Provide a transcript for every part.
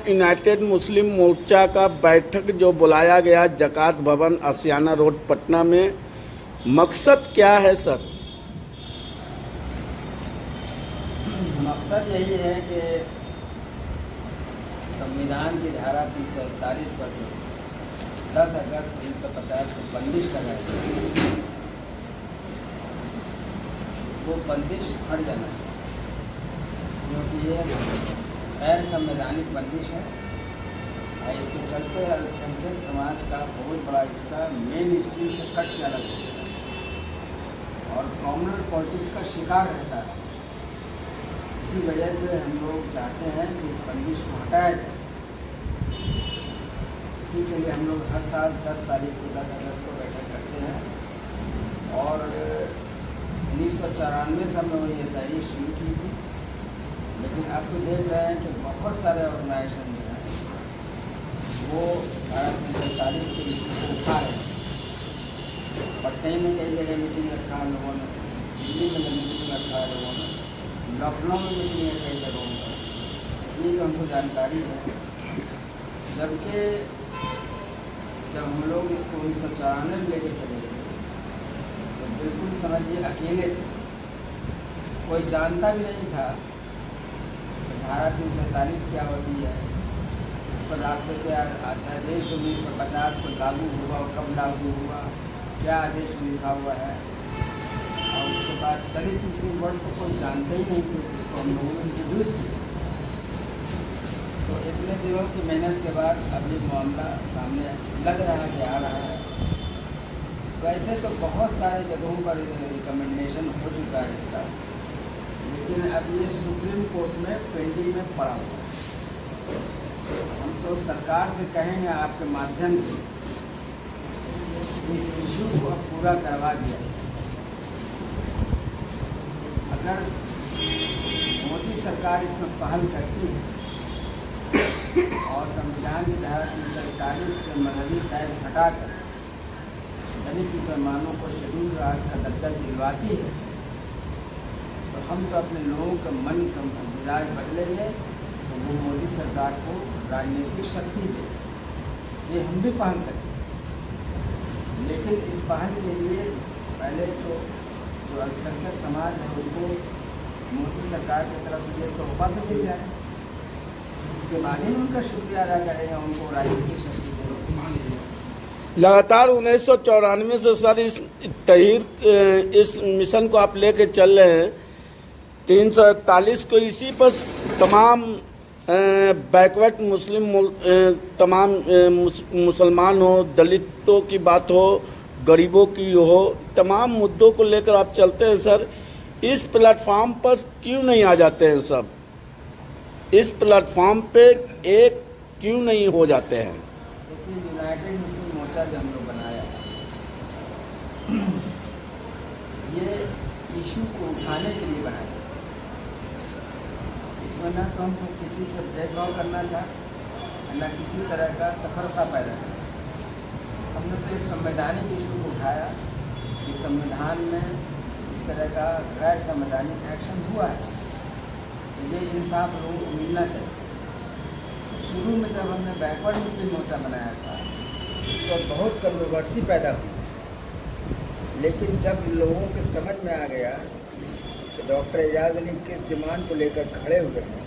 United मुस्लिम मोर्चा का बैठक जो बुलाया गया जकात भवन आशियाना रोड पटना में, मकसद क्या है सर? मकसद यही है कि संविधान की धारा 341 पर जो 10 अगस्त 1950 को बंदिश लगाई गई, वो बंदिश हट जाना चाहिए, क्योंकि ये गैर संवैधानिक बंदिश है। इसके चलते अल्पसंख्यक समाज का बहुत बड़ा हिस्सा मेन स्ट्रीम से कट के अलग हो गया और कॉमनल पॉलिटिक्स का शिकार रहता है। इसी वजह से हम लोग चाहते हैं कि इस बंदिश को हटाया जाए। इसी के लिए हम लोग हर साल 10 तारीख को 10 अगस्त को बैठक करते हैं और 1994 से हम लोगों ने ये तहरीक शुरू की थी, लेकिन अब तो देख रहे हैं कि बहुत सारे ऑर्गेनाइजेशन जो हैं वो धारा 341 के इशू को उठा रहे हैं। पटना में कई जगह मीटिंग रखा है लोगों ने, दिल्ली में मीटिंग रखा है लोगों ने, लखनऊ में मीटिंग है कई जगहों पर। इतनी तो हमको जानकारी है, जबकि जब हम लोग इसको 1994 में लेके चले गए तो बिल्कुल समझिए अकेले थे, कोई जानता भी नहीं था धारा 347 क्या होती है, इस पर राष्ट्रपति अध्यादेश जो 1950 को लागू हुआ और कब लागू हुआ, क्या आदेश में लिखा हुआ है। और उसके बाद दलित मुस्लिम वर्ड को कोई जानते ही नहीं थे, जिसको हम लोगों ने इंट्रोड्यूस किया। तो इतने दिनों की मेहनत के बाद अब ये मामला सामने लग रहा है कि आ रहा है। वैसे तो बहुत सारे जगहों पर रिकमेंडेशन हो चुका है इसका, लेकिन अब ये सुप्रीम कोर्ट में पेंडिंग में पड़ा हुआ है। हम तो सरकार से कहेंगे आपके माध्यम से इस इशू को अब पूरा करवा दिया। अगर मोदी सरकार इसमें पहल करती है और संविधान की धारा 341 से मजहबी कैद हटाकर दलित मुसलमानों को शेड्यूल कास्ट का दर्जा दिलवाती है, तो हम तो अपने लोगों का मन का मिजाज बदलेंगे तो वो मोदी सरकार को राजनीतिक शक्ति दे। ये हम भी पहल करेंगे, लेकिन इस पहल के लिए पहले तो जो अल्पसंख्यक समाज है उनको मोदी सरकार की तरफ से ये तोहफा तो मिल जाए, उसके बाद ही उनका शुक्रिया अदा करेंगे, उनको राजनीतिक शक्ति देंगे। लगातार 1994 से सर इस मिशन को आप लेके चल रहे हैं। 341 को इसी पर तमाम बैकवर्ड तमाम मुसलमान हो, दलितों की बात हो, गरीबों की हो, तमाम मुद्दों को लेकर आप चलते हैं सर। इस प्लेटफॉर्म पर क्यों नहीं आ जाते हैं सब? इस प्लेटफॉर्म पे एक क्यों नहीं हो जाते हैं? देखिए, यूनाइटेड मुस्लिम मोर्चा जो हम लोग बनाया ये इशू को उठाने के लिए बनाया। इसमें न तो हमको किसी से भेदभाव करना था, न किसी तरह का तफरका पैदा करना। हमने तो इस संवैधानिक इशू को उठाया कि संविधान में इस तरह का गैर संवैधानिक एक्शन हुआ है, तो ये इंसाफ लोगों को मिलना चाहिए। शुरू में जब हमने बैकवर्ड मुस्लिम मोर्चा बनाया था उस पर बहुत कंट्रोवर्सी पैदा हुई, लेकिन जब लोगों के समझ में आ गया कि डॉक्टर एजाज अली किस डिमांड को लेकर खड़े हुए हैं,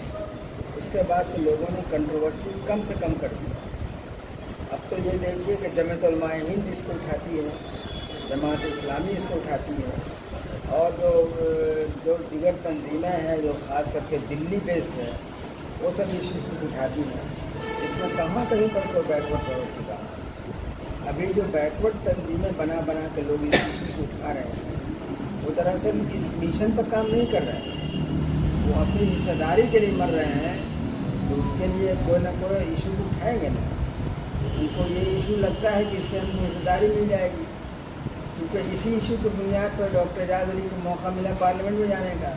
उसके बाद से लोगों ने कंट्रोवर्सी कम से कम कर दी। अब तो ये देखिए कि जमात उलमा हिंद इसको उठाती है, जमात इस्लामी इसको उठाती है, और जो दीगर तंजीमें हैं जो ख़ास करके दिल्ली बेस्ड है वो सब इस इशू को उठाती हैं। इसमें कहाँ कहीं पर कोई बैकवर्ड प्रोडक्ट की बात है। अभी जो बैकवर्ड तंजीमें बना के लोग इस इशू को उठा रहे हैं वो दरअसल इस मिशन पर काम नहीं कर रहे हैं, वो अपनी हिस्सेदारी के लिए मर रहे हैं। तो उसके लिए कोई ना कोई इशू को उठाएंगे ना। उनको ये इशू लगता है कि इससे हमको हिस्सेदारी मिल जाएगी, क्योंकि इसी इशू की बुनियाद पर डॉक्टर एजाज अली को मौका मिला पार्लियामेंट में जाने का।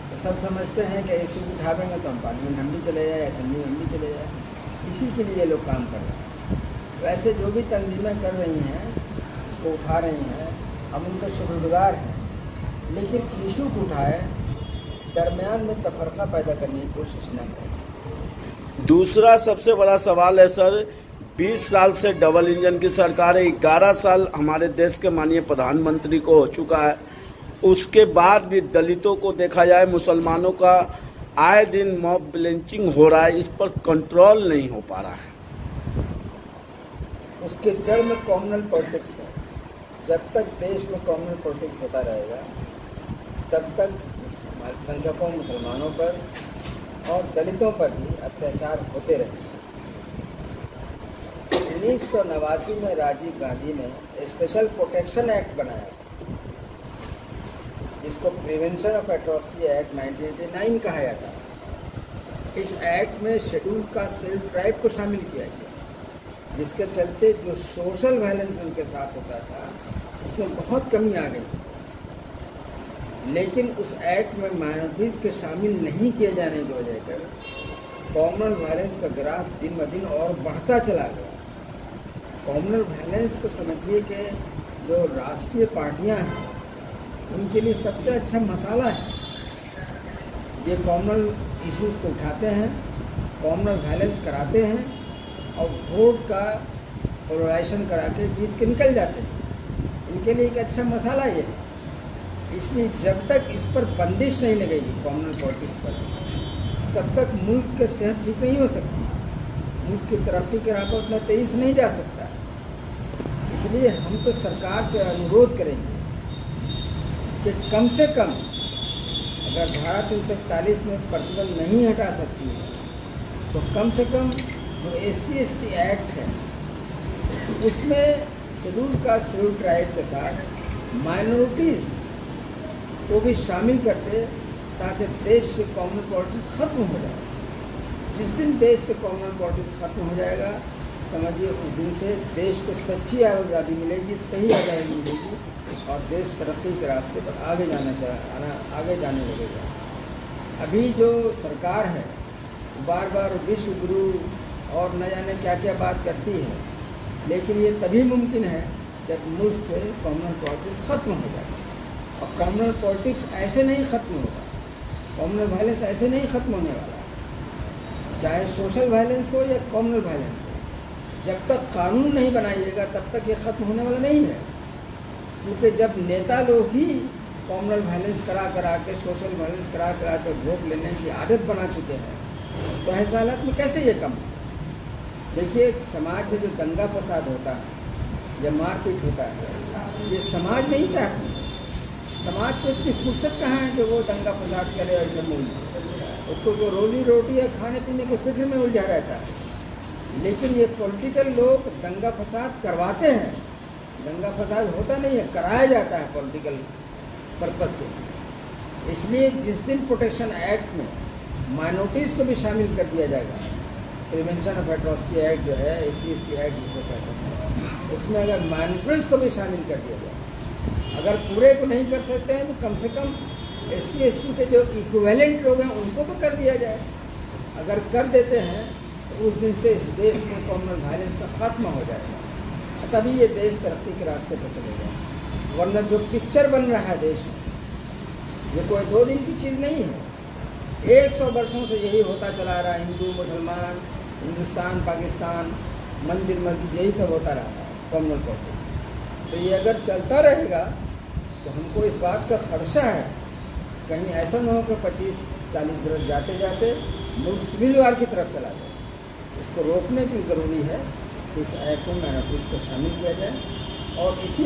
तो सब समझते हैं कि इशू उठावेंगे तो हम पार्लियामेंट हम भी चले जाए, असेंबली हम भी चले जाए। इसी के लिए लोग काम कर रहे हैं। वैसे जो भी तंजीमें कर रही हैं इसको उठा रही हैं, हम उनका शुक्रगुजार हैं, लेकिन इशू को उठाए दरमियान में तफरका पैदा करने की कोशिश न करें। दूसरा सबसे बड़ा सवाल है सर, 20 साल से डबल इंजन की सरकार है, 11 साल हमारे देश के माननीय प्रधानमंत्री को हो चुका है, उसके बाद भी दलितों को देखा जाए, मुसलमानों का आए दिन मॉब लिंचिंग हो रहा है, इस पर कंट्रोल नहीं हो पा रहा है। उसके जड़ में कॉम्युनल पॉलिटिक्स है। जब तक देश में कॉम्युनल पॉलिटिक्स होता रहेगा तब तक अल्पसंख्यकों, मुसलमानों पर और दलितों पर भी अत्याचार होते रहेंगे। 1989 में राजीव गांधी ने स्पेशल प्रोटेक्शन एक्ट बनाया था, जिसको प्रिवेंशन ऑफ एट्रोसिटी एक्ट 1989 कहा जाता है। इस एक्ट में शेड्यूल कास्ट शेड्यूल ट्राइब को शामिल किया गया, जिसके चलते जो सोशल वायलेंस उनके साथ होता था उसमें बहुत कमी आ गई। लेकिन उस एक्ट में माइनॉरिटीज़ के शामिल नहीं किए जाने की वजह कर कॉम्युनल वायलेंस का ग्राफ दिन ब दिन और बढ़ता चला गया। कॉम्युनल वायलेंस को समझिए कि जो राष्ट्रीय पार्टियां हैं उनके लिए सबसे अच्छा मसाला है। ये कॉम्युनल इश्यूज़ को उठाते हैं, कॉम्युनल वायलेंस कराते हैं और वोट का पोलराइजेशन करा के जीत के निकल जाते हैं। इनके लिए एक अच्छा मसाला ये है। इसलिए जब तक इस पर बंदिश नहीं लगेगी कॉम्युनल पॉलिटिक्स पर, तब तक मुल्क की सेहत ठीक नहीं हो सकती, मुल्क की तरक्की के राह पर उतना तेजी से नहीं जा सकता। इसलिए हम तो सरकार से अनुरोध करेंगे कि कम से कम अगर धारा 341 में प्रतिबंध नहीं हटा सकती है तो कम से कम जो SC/ST एक्ट है उसमें शेड्यूल कास्ट शेड्यूल ट्राइब के साथ माइनॉरिटीज़ को भी शामिल करते, ताकि देश से कॉम्युनल पॉलिटिक्स खत्म हो जाए। जिस दिन देश से कॉम्युनल पॉलिटिक्स खत्म हो जाएगा, समझिए उस दिन से देश को सच्ची आज़ादी मिलेगी, सही आज़ादी मिलेगी और देश तरक्की के रास्ते पर आगे जाने लगेगा। अभी जो सरकार है बार बार विश्व गुरु और न जाने क्या क्या बात करती है, लेकिन ये तभी मुमकिन है जब मुल्क से कॉम्युनल पॉलिटिक्स खत्म हो जाए। और कॉम्युनल पॉलिटिक्स ऐसे नहीं खत्म होगा, कॉम्युनल वायलेंस ऐसे नहीं खत्म होने वाला है, चाहे सोशल वायलेंस हो या कॉम्युनल वायलेंस हो। जब तक कानून नहीं बनाइएगा तब तक ये खत्म होने वाला नहीं है। क्योंकि जब नेता लोग ही कॉम्युनल वायलेंस करा के, सोशल वायलेंस करा के वोट लेने की आदत बना चुके हैं, तो ऐसे हालत में कैसे ये कम? देखिए, समाज में जो दंगा फसाद होता है या मारपीट होता है, ये समाज नहीं चाहती। समाज को इतनी फुर्सत कहाँ है कि वो दंगा फसाद करे और ऐसे मूल उसको तो रोजी रोटी या खाने पीने के फिक्र में उलझा रहता है। लेकिन ये पॉलिटिकल लोग दंगा फसाद करवाते हैं। दंगा फसाद होता नहीं है, कराया जाता है पॉलिटिकल पर्पस के। इसलिए जिस दिन प्रोटेक्शन एक्ट में माइनॉरिटीज़ को भी शामिल कर दिया जाएगा, प्रिवेंशन ऑफ एट्रोसिटी एक्ट जो है, SC/ST एक्ट जिसे कहते हैं, उसमें अगर माइनॉरिटीज़ को भी शामिल कर दिया जाए, अगर पूरे को नहीं कर सकते हैं तो कम से कम SC/ST के जो इक्विवेलेंट लोग हैं उनको तो कर दिया जाए। अगर कर देते हैं तो उस दिन से इस देश से कॉम्युनल वायलेंस का खात्मा हो जाएगा, तभी ये देश तरक्की के रास्ते पर चलेगा। वरना जो पिक्चर बन रहा है देश में, ये कोई 2 दिन की चीज़ नहीं है, 100 वर्षों से यही होता चला रहा है। हिंदू मुसलमान, हिंदुस्तान पाकिस्तान, मंदिर मस्जिद, यही सब होता रहा है कॉम्युनल पॉलिटिक्स। तो ये अगर चलता रहेगा तो हमको इस बात का खदशा है कहीं ऐसा न हो कि 25-40 बरस जाते जाते मुल्क सिविल वार की तरफ चला जाए। इसको रोकने के लिए ज़रूरी है कि इस एक्ट में माइनॉरिटीज़ को शामिल किया जाए और इसी